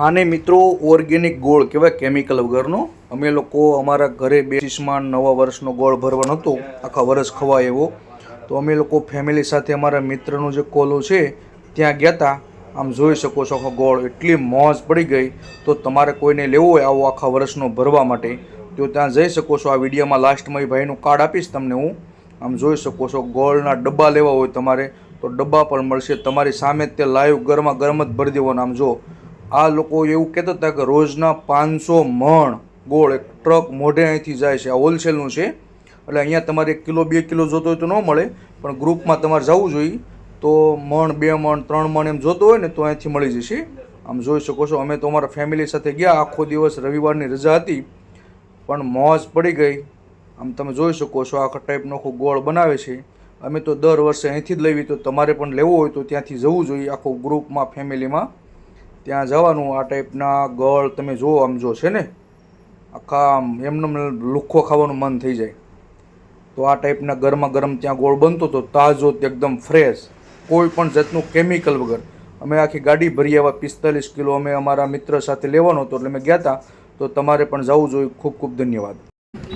આને મિત્રો ઓર્ગેનિક ગોળ કહેવાય, કેમિકલ વગરનો. અમે લોકો અમારા ઘરે 25માં નવા વર્ષનો ગોળ ભરવાનો હતો, આખા વર્ષ ખવાય એવો. તો અમે લોકો ફેમિલી સાથે અમારા મિત્રનું જે કોલો છે ત્યાં ગયા હતા. આમ જોઈ શકો છો આખો ગોળ, એટલી મોજ પડી ગઈ. તો તમારે કોઈને લેવો હોય આવો આખા વર્ષનો ભરવા માટે તો ત્યાં જઈ શકો છો. આ વિડીયોમાં લાસ્ટમાં એ ભાઈનું કાર્ડ આપીશ તમને હું. આમ જોઈ શકો છો, ગોળના ડબ્બા લેવા હોય તમારે તો ડબ્બા પણ મળશે. તમારી સામે તે લાઈવ ગરમા ગરમ જ ભરી દેવાનો. આમ જો, આ લોકો એવું કહેતા હતા કે રોજના 500 મણ ગોળ એક ટ્રક મોઢે અહીંથી જાય છે. આ હોલસેલનું છે, એટલે અહીંયા તમારે 1 કિલો 2 કિલો જોતો હોય તો ન મળે, પણ ગ્રુપમાં તમારે જવું જોઈએ તો મણ 2 મણ 3 મણ એમ જોતો હોય ને તો અહીંથી મળી જશે. આમ જોઈ શકો છો, અમે તો અમારા ફેમિલી સાથે ગયા. આખો દિવસ રવિવારની રજા હતી પણ મોજ પડી ગઈ. આમ તમે જોઈ શકો છો આખા ટાઈપનો આખો ગોળ બનાવે છે. અમે તો દર વર્ષે અહીંથી જ લેવી. તો તમારે પણ લેવો હોય તો ત્યાંથી જવું જોઈએ, આખો ગ્રુપમાં ફેમિલીમાં ત્યાં જવાનું. આ ટાઈપના ગોળ તમે જુઓ, આમ જો છે ને આખા એમને લુખ્ખો ખાવાનું મન થઈ જાય. તો આ ટાઈપના ગરમા ગરમ ત્યાં ગોળ બનતો હતો, તાજો એકદમ ફ્રેશ, કોઈ પણ જાતનું કેમિકલ વગર. અમે આખી ગાડી ભરી આવ્યા, 45 કિલો અમે અમારા મિત્ર સાથે લેવાનો હતો એટલે અમે ગયા હતા. તો તમારે પણ જવું જોઈએ. ખૂબ ખૂબ ધન્યવાદ.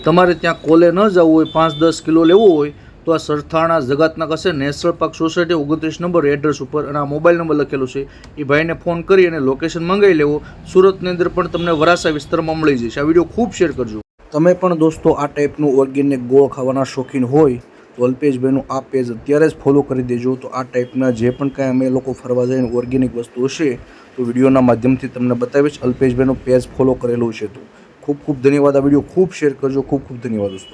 તમારે ત્યાં કોલે ન જવું હોય, 5-10 કિલો લેવું હોય તો આ સરથાણા જગતના કશે national park society 29 number address ઉપર, અને આ મોબાઈલ નંબર લખેલો છે, એ ભાઈને ફોન કરી અને લોકેશન મંગાવી લેવો. સુરતની અંદર પણ તમને વરાસા વિસ્તારમાં મળી જશે. આ વિડીયો ખૂબ શેર કરજો. તમે પણ દોસ્તો આ ટાઈપનું ઓર્ગેનિક ગોળ ખાવાના શોખીન હોય તો અલ્પેશભાઈનું આ પેજ અત્યારે જ ફોલો કરી દેજો. તો આ ટાઈપના જે પણ કાંઈ અમે લોકો ફરવા જઈને ઓર્ગેનિક વસ્તુ હશે તો વિડીયોના માધ્યમથી તમને બતાવીશ. અલ્પેશભાઈનું પેજ ફોલો કરેલું છે. તો ખૂબ ખૂબ ધન્યવાદ. આ વિડીયો ખૂબ શેર કરજો. ખૂબ ખૂબ ધન્યવાદ દોસ્તો.